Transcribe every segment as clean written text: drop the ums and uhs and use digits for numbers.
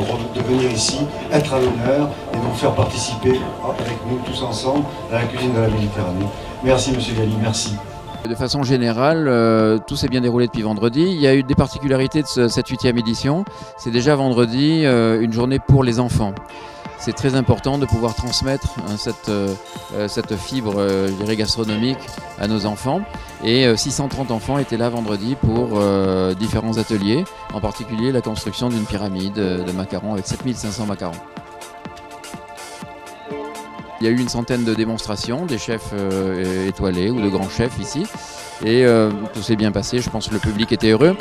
de venir ici, être à l'honneur et nous faire participer avec nous tous ensemble à la cuisine de la Méditerranée. Merci Monsieur Galli, merci. De façon générale, tout s'est bien déroulé depuis vendredi. Il y a eu des particularités de cette 8e édition. C'est déjà vendredi une journée pour les enfants. C'est très important de pouvoir transmettre cette fibre je dirais, gastronomique à nos enfants. Et 630 enfants étaient là vendredi pour différents ateliers, en particulier la construction d'une pyramide de macarons avec 7500 macarons. Il y a eu une centaine de démonstrations, des chefs étoilés ou de grands chefs ici. Et tout s'est bien passé, je pense que le public était heureux.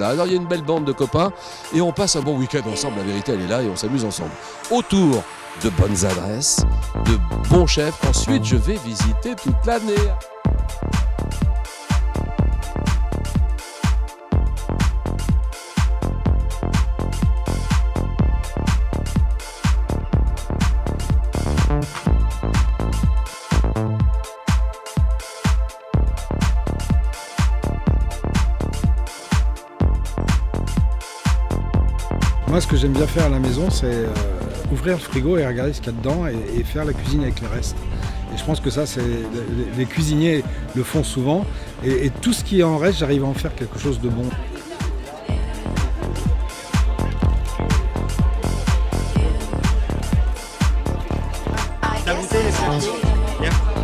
Alors il y a une belle bande de copains et on passe un bon week-end ensemble, la vérité elle est là et on s'amuse ensemble. Autour de bonnes adresses, de bons chefs, ensuite je vais visiter toute l'année. Moi, ce que j'aime bien faire à la maison, c'est ouvrir le frigo et regarder ce qu'il y a dedans et faire la cuisine avec le reste. Et je pense que ça, les cuisiniers le font souvent. Et tout ce qui en reste, j'arrive à en faire quelque chose de bon.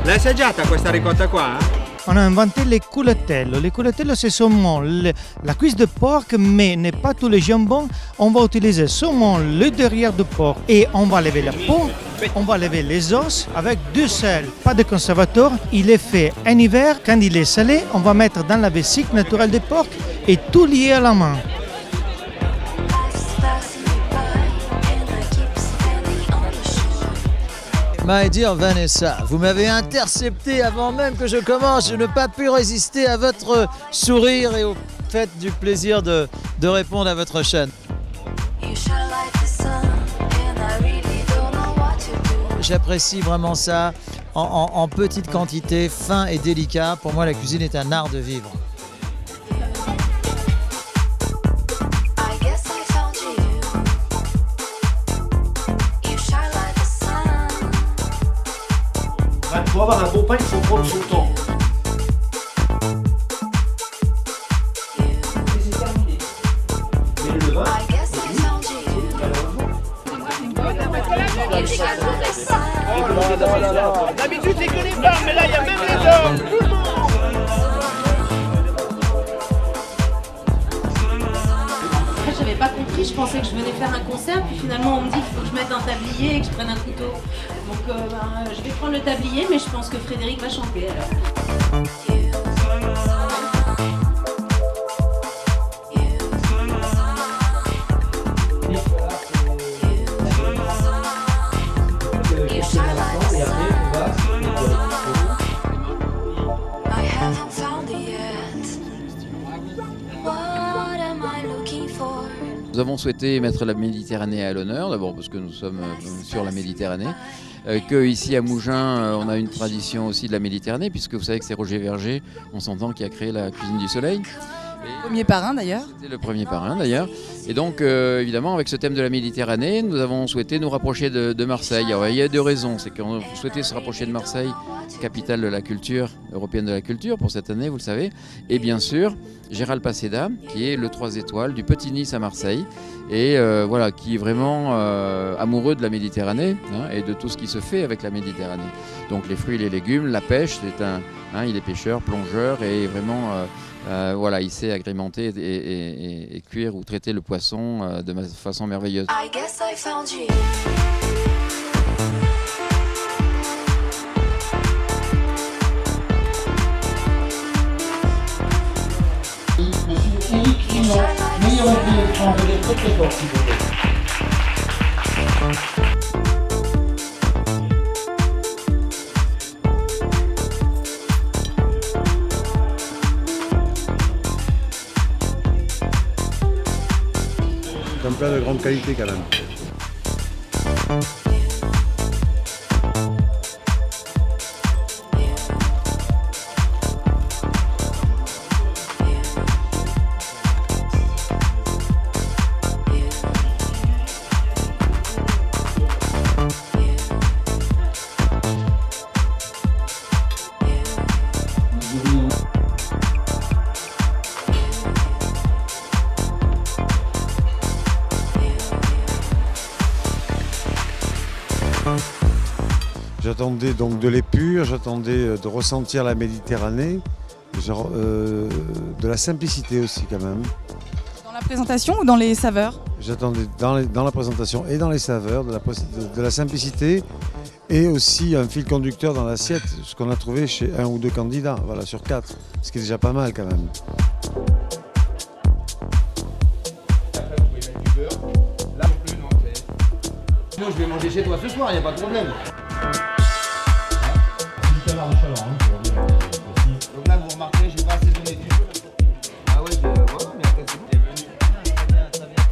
L'hai assaggiata questa ricotta qua? On a inventé les couletellos. Les couletellos, c'est saumon, la cuisse de porc, mais n'est pas tous les jambons. On va utiliser saumon, le derrière de porc et on va lever la peau. On va lever les os avec du sel, pas de conservateur. Il est fait en hiver. Quand il est salé, on va mettre dans la vessie naturelle de porc et tout lié à la main. My dear Vanessa, vous m'avez intercepté avant même que je commence. Je n'ai pas pu résister à votre sourire et au fait du plaisir de répondre à votre chaîne. J'apprécie vraiment ça en petite quantité, fin et délicat. Pour moi, la cuisine est un art de vivre. Pour avoir un bon pain, il faut prendre son temps. C'est terminé. Mais le vin, d'habitude c'est que les femmes, mais là il y a même les hommes. J'avais pas compris, je pensais que je venais faire un concert, puis finalement on me dit qu'il faut que je mette un tablier et que je prenne un couteau. Donc je vais prendre le tablier, mais je pense que Frédéric va chanter alors. Nous avons souhaité mettre la Méditerranée à l'honneur, d'abord parce que nous sommes sur la Méditerranée, qu'ici à Mougins, on a une tradition aussi de la Méditerranée, puisque vous savez que c'est Roger Verger, on s'entend, qui a créé la cuisine du soleil. Le premier parrain d'ailleurs. C'était le premier parrain d'ailleurs. Et donc évidemment avec ce thème de la Méditerranée, nous avons souhaité nous rapprocher de Marseille. Alors, il y a deux raisons, c'est qu'on souhaitait se rapprocher de Marseille, capitale de la culture, européenne de la culture pour cette année, vous le savez. Et bien sûr, Gérald Paseda, qui est le 3 étoiles du Petit Nice à Marseille. Et voilà, qui est vraiment amoureux de la Méditerranée et de tout ce qui se fait avec la Méditerranée. Donc les fruits et les légumes, la pêche, il est pêcheur, plongeur et vraiment voilà, il sait agrémenter et cuire ou traiter le poisson de façon merveilleuse. Monsieur Éric Simon, meilleur ouvrier de France, il est très très fort s'il vous plaît. C'est un plat de grande qualité quand même. J'attendais donc de l'épure, j'attendais de ressentir la Méditerranée, genre, de la simplicité aussi quand même. Dans la présentation ou dans les saveurs? J'attendais dans la présentation et dans les saveurs, de la simplicité et aussi un fil conducteur dans l'assiette, ce qu'on a trouvé chez 1 ou 2 candidats, voilà, sur 4, ce qui est déjà pas mal quand même. Sinon je vais manger chez toi ce soir, il n'y a pas de problème. Donc là vous remarquez, j'ai pas assez donné du jeu. Ah ouais, voilà, mais après c'est bon. T'es venu. Très bien, très bien.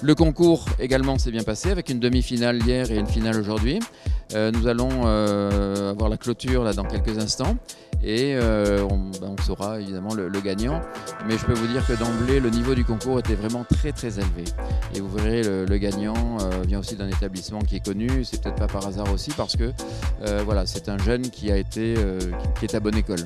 Le concours également s'est bien passé avec une demi-finale hier et une finale aujourd'hui. Nous allons avoir la clôture là, dans quelques instants et on saura évidemment le gagnant. Mais je peux vous dire que d'emblée, le niveau du concours était vraiment très très élevé. Et vous verrez, le gagnant vient aussi d'un établissement qui est connu. C'est peut-être pas par hasard aussi parce que voilà, c'est un jeune qui est à bonne école.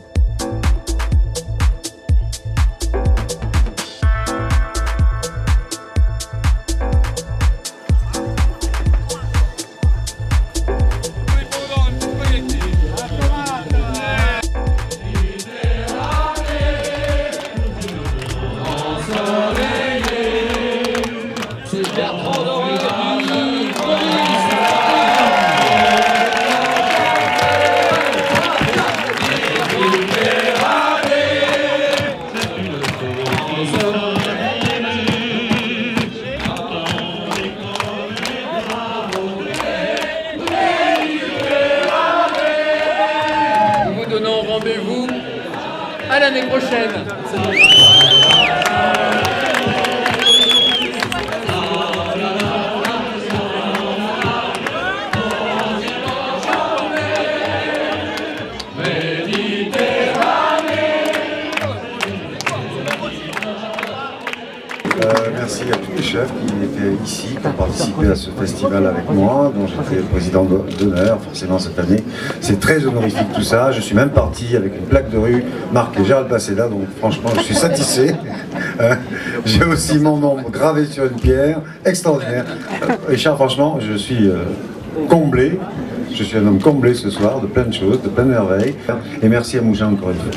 Nous vous donnons rendez-vous à l'année prochaine. Merci à tous les chefs qui étaient ici, qui ont participé à ce festival avec moi, dont j'étais président d'honneur forcément cette année. C'est très honorifique tout ça. Je suis même parti avec une plaque de rue marquée Gérald Paseda, donc franchement je suis satisfait. J'ai aussi mon nom gravé sur une pierre, extraordinaire. Richard, franchement, je suis comblé. Je suis un homme comblé ce soir de plein de choses, de plein de merveilles. Et merci à Mougin encore une fois.